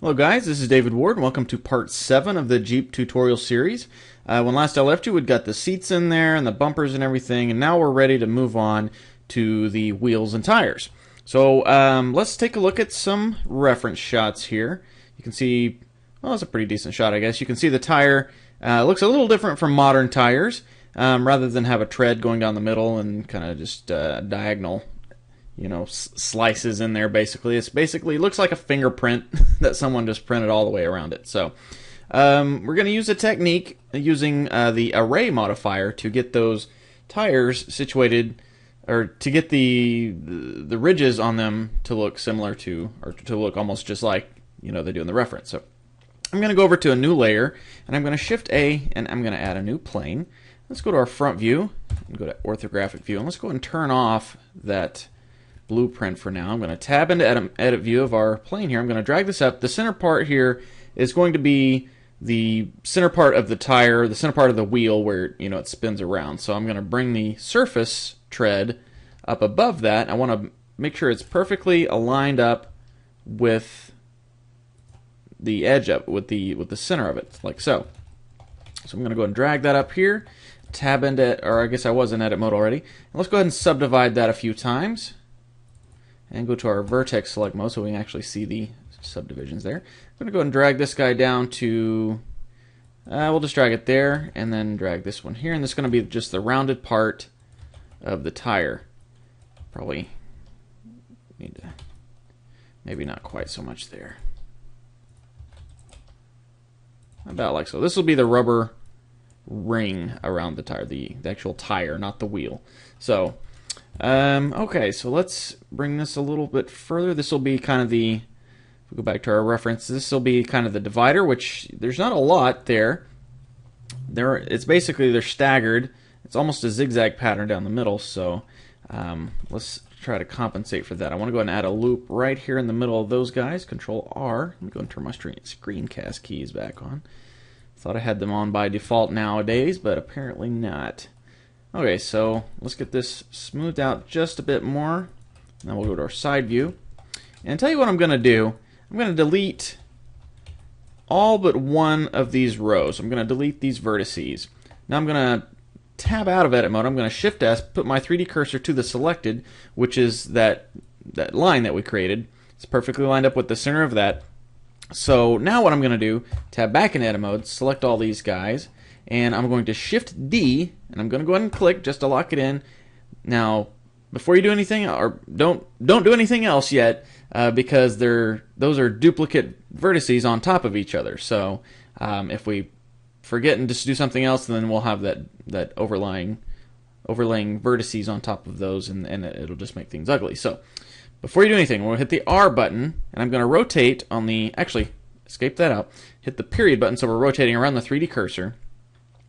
Hello guys, this is David Ward and welcome to part 7 of the Jeep tutorial series. When last I left you, we'd got the seats in there and the bumpers and everything, and now we're ready to move on to the wheels and tires. So let's take a look at some reference shots here. You can see, well, it's a pretty decent shot, I guess. You can see the tire looks a little different from modern tires. Rather than have a tread going down the middle and kind of just diagonal, slices in there. Basically, it looks like a fingerprint that someone just printed all the way around it. So we're going to use a technique using the array modifier to get those tires situated, or to get the ridges on them to look similar to, or to look almost just like they do in the reference. So I'm going to go over to a new layer, and I'm going to Shift A, and I'm going to add a new plane. Let's go to our front view and go to orthographic view, and let's go and turn off that blueprint for now. I'm going to tab into edit view of our plane here. I'm going to drag this up. The center part here is going to be the center part of the tire, the center part of the wheel where it spins around. So I'm going to bring the surface tread up above that. I want to make sure it's perfectly aligned up with the edge up with the center of it, like so. So I'm going to go ahead and drag that up here. Tab into, or I guess I was in edit mode already. And let's go ahead and subdivide that a few times and go to our vertex select mode so we can actually see the subdivisions there. I'm going to go ahead and drag this guy down to, we'll just drag it there and then drag this one here, and this is going to be just the rounded part of the tire. Probably need to, maybe not quite so much there. About like so. This will be the rubber ring around the tire, the actual tire, not the wheel. So, okay, so let's bring this a little bit further. This will be kind of the, if we go back to our reference, this will be kind of the divider, which there's not a lot there. It's basically, they're staggered. It's almost a zigzag pattern down the middle, so let's try to compensate for that. I want to go ahead and add a loop right here in the middle of those guys. Control R. Let me go and turn my screencast keys back on. Thought I had them on by default nowadays, but apparently not. Okay, so let's get this smoothed out just a bit more. Now we'll go to our side view. And tell you what I'm going to do. I'm going to delete all but one of these rows. I'm going to delete these vertices. Now I'm going to tab out of edit mode. I'm going to Shift S, put my 3D cursor to the selected, which is that line that we created. It's perfectly lined up with the center of that. So now what I'm going to do, tab back in edit mode, select all these guys, and I'm going to Shift D, and I'm going to go ahead and click just to lock it in. Now, before you do anything, or don't do anything else yet, because those are duplicate vertices on top of each other. So if we forget and just do something else, then we'll have that overlaying vertices on top of those, and it'll just make things ugly. So before you do anything, we'll hit the R button, and I'm going to rotate on the, actually, escape that out, hit the period button, so we're rotating around the 3D cursor.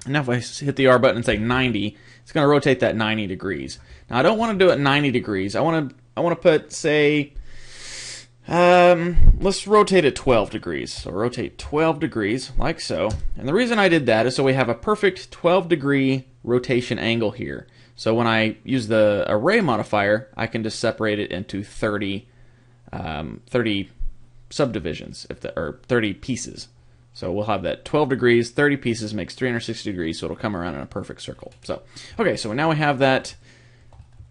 And now if I hit the R button and say 90, it's going to rotate that 90 degrees. Now I don't want to do it 90 degrees. I want to put, say, let's rotate it 12 degrees. So rotate 12 degrees, like so. And the reason I did that is so we have a perfect 12-degree rotation angle here. So when I use the array modifier, I can just separate it into 30 subdivisions, or 30 pieces. So we'll have that 12 degrees, 30 pieces makes 360 degrees, so it'll come around in a perfect circle. So, okay, so now we have that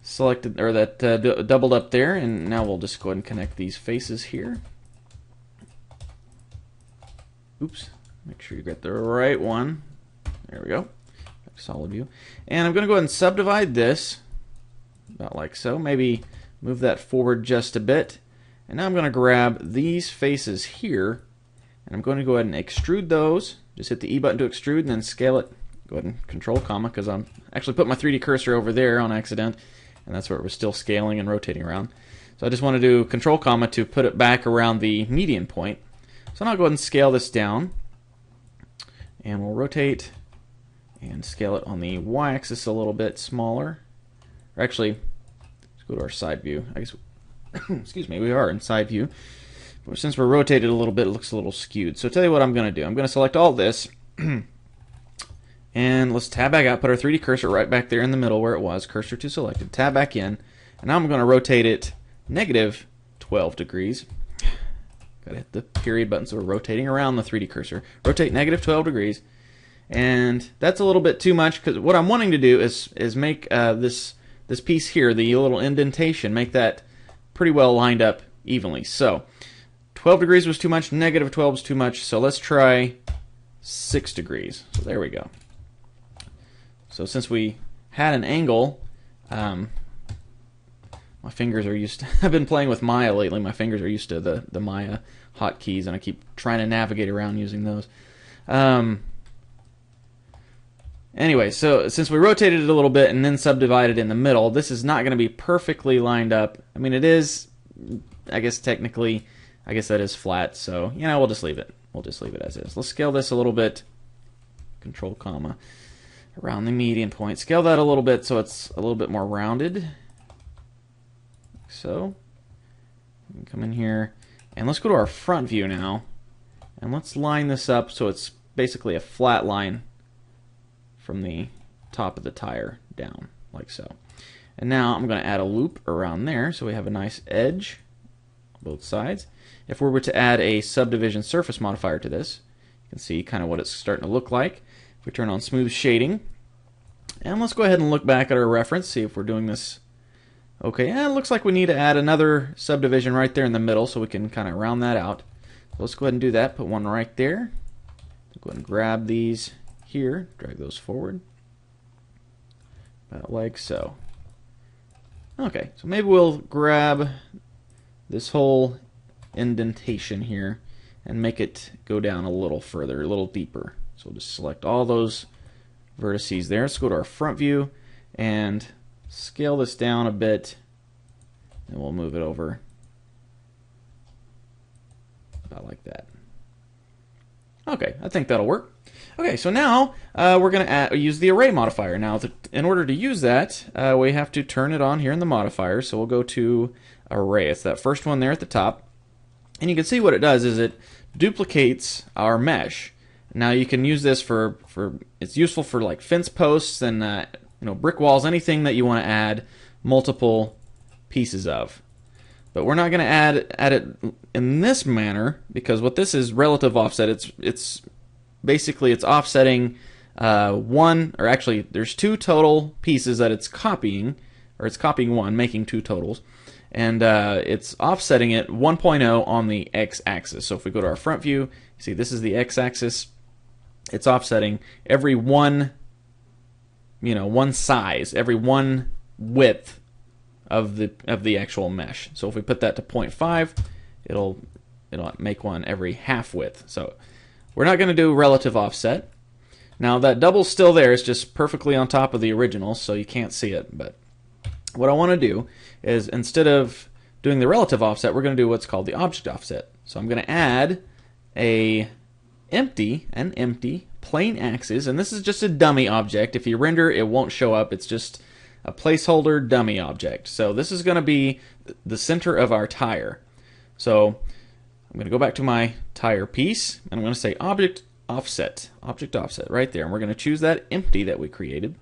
selected, or that doubled up there, and now we'll just go ahead and connect these faces here. Oops, make sure you get the right one. There we go. Solid view. And I'm going to go ahead and subdivide this, about like so. Maybe move that forward just a bit. And now I'm going to grab these faces here, and I'm going to go ahead and extrude those. Just hit the E button to extrude, and then scale it. Go ahead and Control comma, because I'm actually put my 3D cursor over there on accident, and that's where it was still scaling and rotating around. So I just want to do Control comma to put it back around the median point. So now I'll go ahead and scale this down, and we'll rotate and scale it on the y-axis a little bit smaller. Or actually, let's go to our side view. I guess, excuse me, we are in side view. But since we're rotated a little bit, it looks a little skewed. So I'll tell you what I'm going to do. I'm going to select all this, and let's tab back out, put our 3D cursor right back there in the middle where it was, cursor to selected, tab back in, and now I'm going to rotate it negative 12 degrees. Gotta hit the period button, so we're rotating around the 3D cursor. Rotate negative 12 degrees. And that's a little bit too much, because what I'm wanting to do is make this piece here, the little indentation, make that pretty well lined up evenly. So 12 degrees was too much, negative 12 is too much, so let's try 6 degrees. So there we go. So since we had an angle, my fingers are used to, I've been playing with Maya lately, my fingers are used to the Maya hotkeys, and I keep trying to navigate around using those. Anyway, so since we rotated it a little bit and then subdivided in the middle, this is not going to be perfectly lined up. I mean, it is, I guess technically, I guess that is flat, so, you know, we'll just leave it. We'll just leave it as is. Let's scale this a little bit. Control comma. Around the median point. Scale that a little bit so it's a little bit more rounded. Like so. Come in here. And let's go to our front view now. And let's line this up so it's basically a flat line from the top of the tire down, like so. And now I'm going to add a loop around there so we have a nice edge on both sides. If we were to add a subdivision surface modifier to this, you can see kind of what it's starting to look like. If we turn on smooth shading, and let's go ahead and look back at our reference, see if we're doing this okay. Yeah, it looks like we need to add another subdivision right there in the middle so we can kind of round that out. So let's go ahead and do that. Put one right there. Go ahead and grab these here, drag those forward, about like so. Okay, so maybe we'll grab this whole indentation here and make it go down a little further, a little deeper. So we'll just select all those vertices there. Let's go to our front view and scale this down a bit, and we'll move it over about like that. Okay, I think that'll work. Okay, so now we're going to use the array modifier. Now, in order to use that, we have to turn it on here in the modifier. So we'll go to array. It's that first one there at the top. And you can see what it does is it duplicates our mesh. Now you can use this for it's useful for like fence posts and brick walls, anything that you want to add multiple pieces of. But we're not going to add it in this manner, because what this is relative offset. It's basically it's offsetting one, or actually there's two total pieces that it's copying, or it's copying one, making two totals, and it's offsetting it 1.0 on the x-axis. So if we go to our front view, you see this is the x-axis. It's offsetting every one size, every one width of the actual mesh. So if we put that to 0.5, it'll make one every half width. So we're not going to do relative offset. Now that double's still there, it's just perfectly on top of the original, so you can't see it. But what I want to do is, instead of doing the relative offset, we're going to do what's called the object offset. So I'm going to add an empty plain axis, and this is just a dummy object. If you render, it won't show up. It's just a placeholder dummy object. So this is going to be the center of our tire. So I'm going to go back to my tire piece, and I'm going to say object offset right there, and we're going to choose that empty that we created.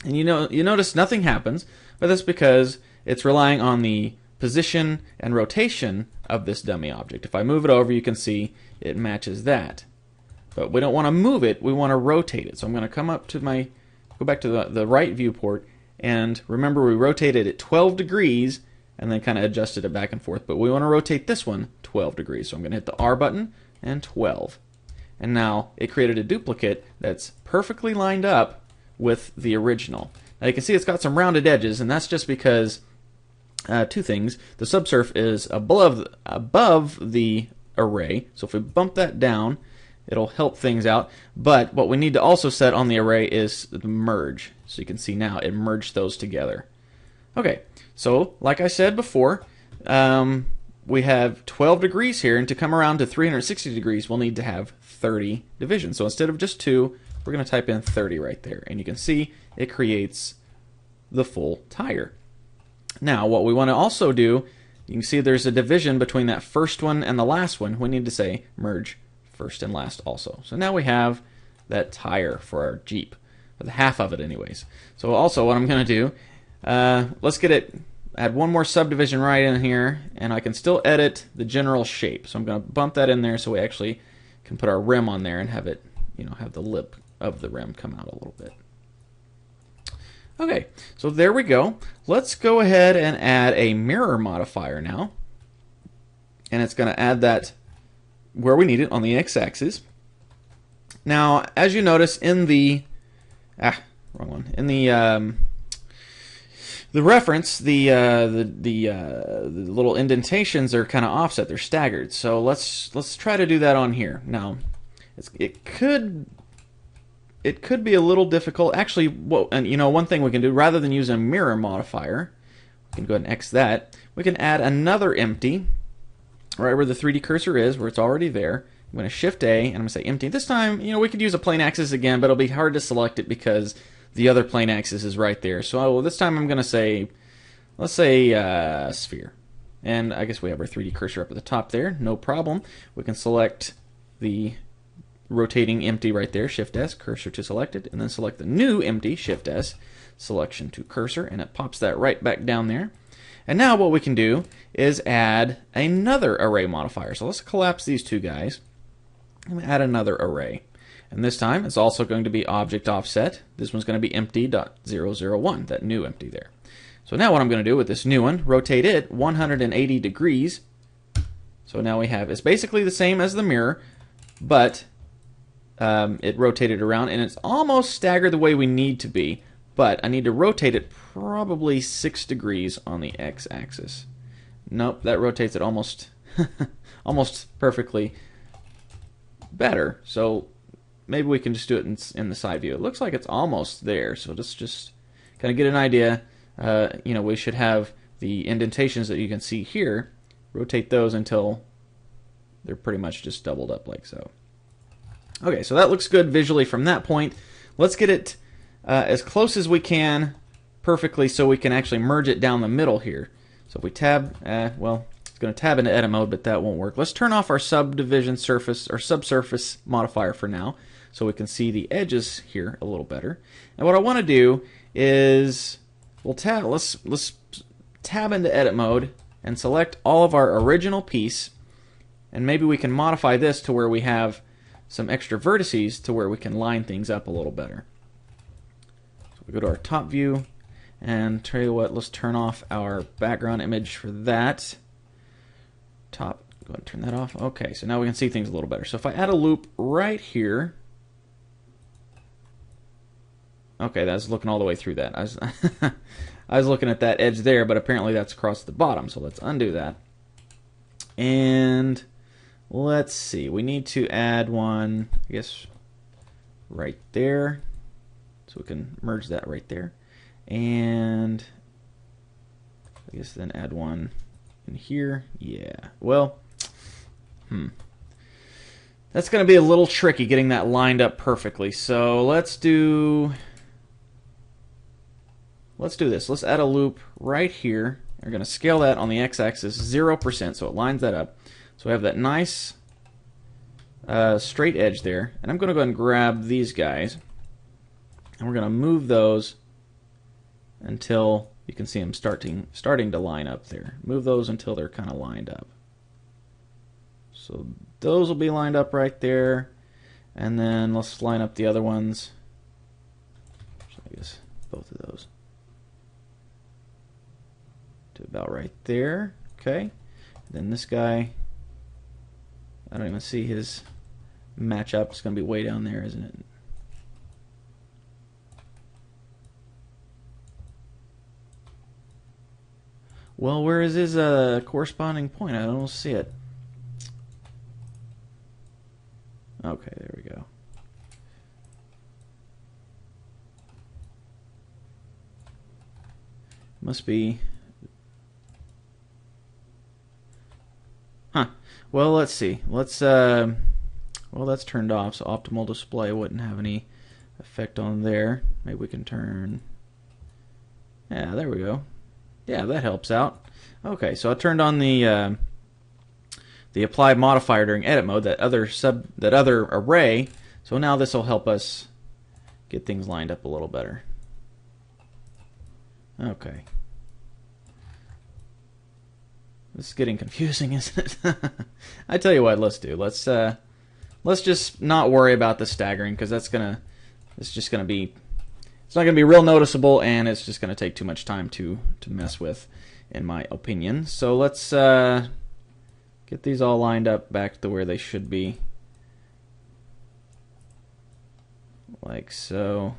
And you notice nothing happens, but that's because it's relying on the position and rotation of this dummy object. If I move it over, you can see it matches that. But we don't want to move it, we want to rotate it. So I'm going to come up to go back to the right viewport, and remember we rotated it 12 degrees and then kind of adjusted it back and forth, but we want to rotate this one 12 degrees. So I'm going to hit the R button and 12. And now it created a duplicate that's perfectly lined up with the original. Now you can see it's got some rounded edges, and that's just because two things. The subsurf is above the array, so if we bump that down, it'll help things out. But what we need to also set on the array is the merge. So you can see now it merged those together. Okay, so like I said before, we have 12 degrees here, and to come around to 360 degrees, we'll need to have 30 divisions. So instead of just 2, we're going to type in 30 right there, and you can see it creates the full tire. Now, what we want to also do, you can see there's a division between that first one and the last one. We need to say merge first and last also. So now we have that tire for our Jeep, or the half of it anyways. So also what I'm going to do, let's get it add one more subdivision right in here, and I can still edit the general shape. So I'm going to bump that in there so we actually can put our rim on there and have it, have the lip of the rim come out a little bit. Okay, so there we go. Let's go ahead and add a mirror modifier now. And it's going to add that where we need it on the x-axis. Now, as you notice in the wrong one. In the reference, the little indentations are kind of offset. They're staggered. So let's try to do that on here. Now, it could be a little difficult. Actually, one thing we can do, rather than use a mirror modifier, we can go ahead and X that. We can add another empty right where the 3D cursor is, where it's already there. I'm going to Shift A, and I'm going to say empty. This time, we could use a plane axis again, but it'll be hard to select it because the other plane axis is right there. So this time I'm going to say, let's say sphere. And I guess we have our 3D cursor up at the top there. No problem. We can select the rotating empty right there, Shift S, cursor to selected, and then select the new empty, Shift S, selection to cursor, and it pops that right back down there. And now what we can do is add another array modifier. So let's collapse these two guys and add another array. And this time it's also going to be object offset. This one's going to be empty.001, that new empty there. So now what I'm going to do with this new one, rotate it 180 degrees. So now we have, it's basically the same as the mirror, but it rotated around, and it's almost staggered the way we need to be, but I need to rotate it probably 6 degrees on the x-axis. Nope, that rotates it almost almost perfectly better. So maybe we can just do it in the side view. It looks like it's almost there, so let's just kind of get an idea. We should have the indentations that you can see here, rotate those until they're pretty much just doubled up like so. Okay, so that looks good visually from that point. Let's get it as close as we can perfectly so we can actually merge it down the middle here. So if we tab, it's going to tab into edit mode, but that won't work. Let's turn off our subdivision surface or subsurface modifier for now so we can see the edges here a little better. And what I want to do is let's tab into edit mode and select all of our original piece, and maybe we can modify this to where we have some extra vertices to where we can line things up a little better. So we go to our top view, and tell you what, let's turn off our background image for that. Go ahead and turn that off. Okay, so now we can see things a little better. So if I add a loop right here, okay, that's looking all the way through that. I was looking at that edge there, but apparently that's across the bottom, so let's undo that. And let's see, we need to add one, I guess, right there. So we can merge that right there. And I guess then add one in here. Yeah, well, that's going to be a little tricky getting that lined up perfectly. So let's do this. Let's add a loop right here. We're going to scale that on the x-axis 0% so it lines that up. So we have that nice straight edge there. And I'm going to go ahead and grab these guys. And we're going to move those until you can see them starting to line up there. Move those until they're kind of lined up. So those will be lined up right there. And then let's line up the other ones. So I guess both of those to about right there. Okay. Then this guy, I don't even see his match up. It's going to be way down there, isn't it? Well, where is his corresponding point? I don't see it. Okay, there we go. Must be... Huh. Well, let's see. Let's well, that's turned off, so optimal display wouldn't have any effect on there. Maybe we can turn... Yeah, there we go. Yeah, that helps out. Okay, so I turned on the apply modifier during edit mode, that other array. So now this will help us get things lined up a little better. Okay. This is getting confusing, isn't it? I tell you what, let's do. Let's just not worry about the staggering, because it's just gonna be, it's not gonna be real noticeable, and it's just gonna take too much time to mess with, in my opinion. So let's get these all lined up back to where they should be, like so.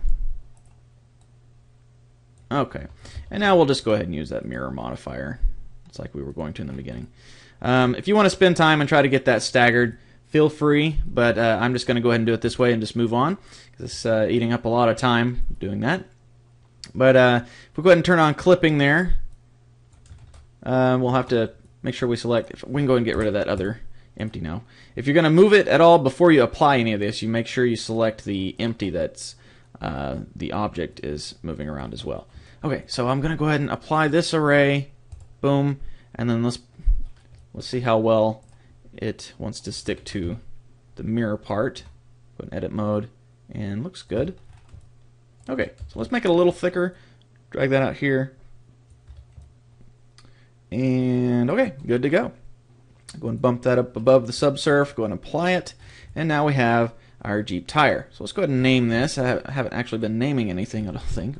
Okay, and now we'll just go ahead and use that mirror modifier. It's like we were going to in the beginning. If you want to spend time and try to get that staggered, feel free, but I'm just going to go ahead and do it this way and just move on, because it's eating up a lot of time doing that. But if we go ahead and turn on clipping there, we'll have to make sure we select, if we can go ahead and get rid of that other empty now. If you're going to move it at all before you apply any of this, you make sure you select the empty that's the object is moving around as well. Okay, so I'm going to go ahead and apply this array, boom, and then let's see how well it wants to stick to the mirror part. Go in edit mode, and looks good. Okay, so let's make it a little thicker. Drag that out here. And okay, good to go. Go and bump that up above the subsurf, go and apply it, and now we have our Jeep tire. So let's go ahead and name this. I haven't actually been naming anything, I don't think.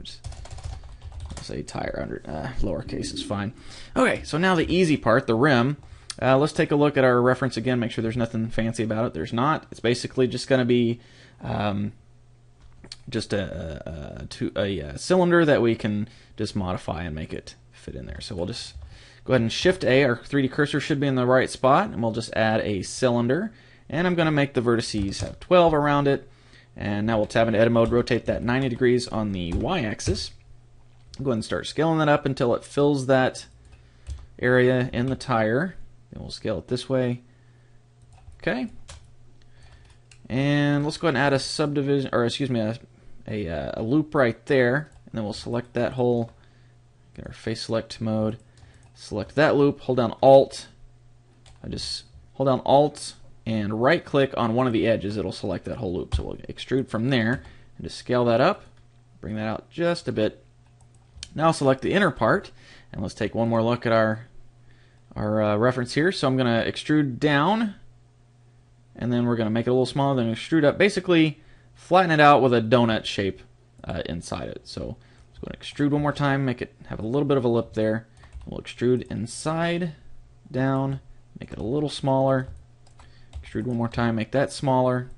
I'll say tire under lowercase is fine. Okay, so now the easy part, the rim. Let's take a look at our reference again, make sure there's nothing fancy about it. There's not. It's basically just going to be just a cylinder that we can just modify and make it fit in there. So we'll just go ahead and Shift A. Our 3D cursor should be in the right spot, and we'll just add a cylinder. And I'm going to make the vertices have 12 around it. And now we'll tab into edit mode, rotate that 90 degrees on the y-axis. Go ahead and start scaling that up until it fills that area in the tire. Then we'll scale it this way. Okay. And let's go ahead and add a subdivision, or excuse me, a loop right there. And then we'll select that whole, get our face select mode. Select that loop, hold down Alt. I just hold down Alt and right click on one of the edges, it'll select that whole loop. So we'll extrude from there and just scale that up, bring that out just a bit. Now select the inner part, and let's take one more look at our reference here. So I'm going to extrude down, and then we're going to make it a little smaller, then extrude up. Basically, flatten it out with a donut shape inside it. So let's go and extrude one more time, make it have a little bit of a lip there. We'll extrude inside, down, make it a little smaller. Extrude one more time, make that smaller.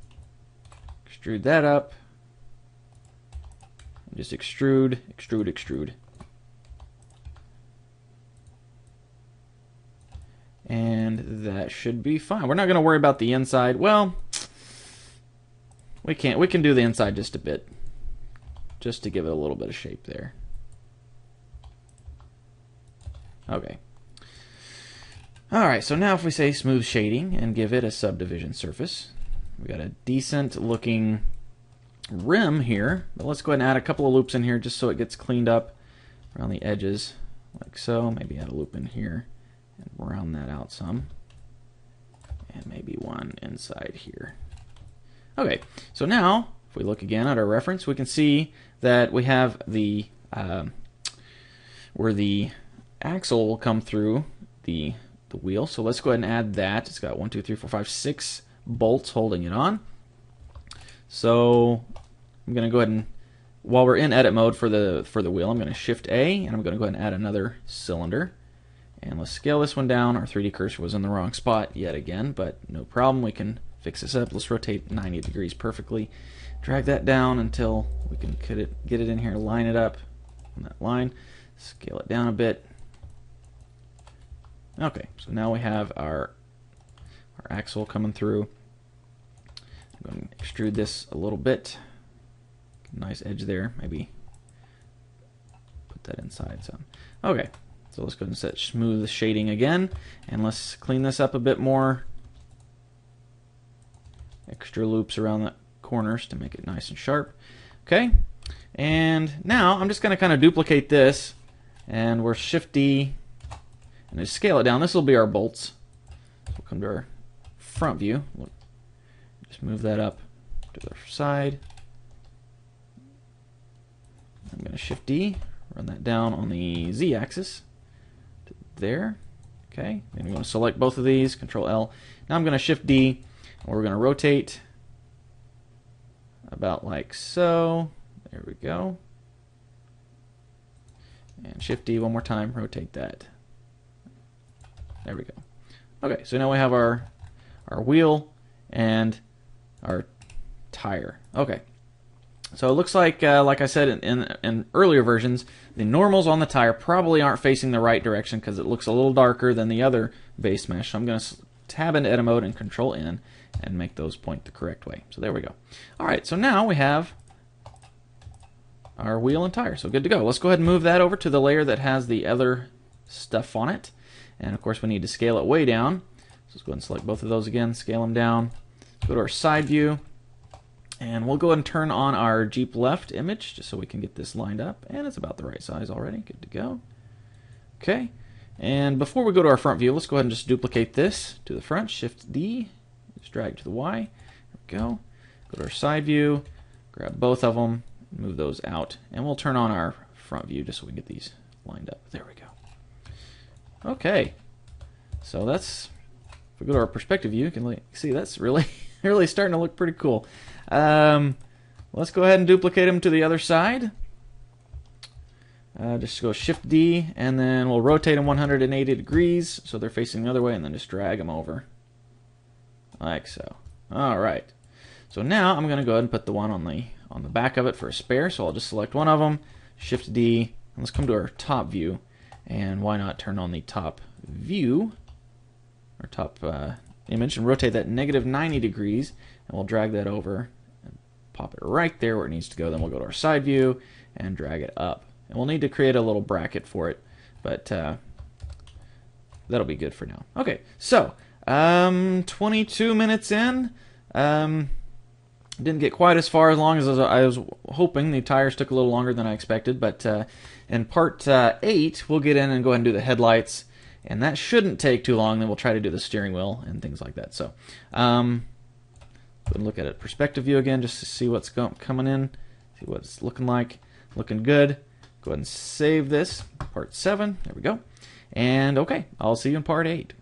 Extrude that up. And just extrude, extrude, extrude. And that should be fine. We're not going to worry about the inside. Well, we can't. We can do the inside just a bit, just to give it a little bit of shape there. Okay. Alright, so now if we say smooth shading and give it a subdivision surface, we got a decent looking rim here, but let's go ahead and add a couple of loops in here just so it gets cleaned up around the edges, like so. Maybe add a loop in here and round that out some, and maybe one inside here. Okay, so now if we look again at our reference, we can see that we have the where the axle will come through the wheel. So let's go ahead and add that. It's got 1, 2, 3, 4, 5, 6 bolts holding it on. So I'm going to go ahead and, while we're in edit mode for the wheel, I'm going to Shift A, and I'm going to go ahead and add another cylinder. And let's scale this one down. Our 3D cursor was in the wrong spot yet again, but no problem. We can fix this up. Let's rotate 90 degrees perfectly. Drag that down until we can get it in here, line it up on that line. Scale it down a bit. Okay, so now we have our axle coming through. I'm going to extrude this a little bit. Nice edge there. Maybe put that inside some. Okay, so let's go ahead and set smooth shading again, and let's clean this up a bit more. Extra loops around the corners to make it nice and sharp. Okay, and now I'm just going to kind of duplicate this, and we're Shift D. And just scale it down. This will be our bolts. So we'll come to our front view. Look, just move that up to the side. I'm going to Shift D, run that down on the Z-axis to there. Okay, and you want to select both of these, Control L. Now I'm going to Shift D, and we're going to rotate about like so. There we go. And Shift D one more time, rotate that. There we go. Okay, so now we have our wheel and our tire. Okay, so it looks like I said in earlier versions, the normals on the tire probably aren't facing the right direction because it looks a little darker than the other base mesh. So I'm going to tab into edit mode and Control N and make those point the correct way. So there we go. All right, so now we have our wheel and tire. So good to go. Let's go ahead and move that over to the layer that has the other stuff on it. And of course we need to scale it way down. So let's go ahead and select both of those again, scale them down. Go to our side view. And we'll go ahead and turn on our Jeep left image just so we can get this lined up. And it's about the right size already. Good to go. Okay. And before we go to our front view, let's go ahead and just duplicate this to the front. Shift D. Just drag to the Y. There we go. Go to our side view. Grab both of them. Move those out. And we'll turn on our front view just so we can get these lined up. There we go. Okay. So that's... If we go to our perspective view, you can see that's really starting to look pretty cool. Let's go ahead and duplicate them to the other side. Just go Shift D, and then we'll rotate them 180 degrees so they're facing the other way, and then just drag them over. Like so. Alright. So now I'm going to go ahead and put the one on the back of it for a spare, so I'll just select one of them, Shift D, and let's come to our top view, and why not turn on the top view, our top image, and rotate that -90 degrees, and we'll drag that over and pop it right there where it needs to go. Then we'll go to our side view and drag it up. And we'll need to create a little bracket for it, but that'll be good for now. Okay, so 22 minutes in. Didn't get quite as far as long as I was hoping. The tires took a little longer than I expected, but in part 8, we'll get in and go ahead and do the headlights, and that shouldn't take too long. Then we'll try to do the steering wheel and things like that. So go ahead and look at it perspective view again just to see what's coming in, see what it's looking like. Looking good. Go ahead and save this, part 7. There we go. And okay, I'll see you in part 8.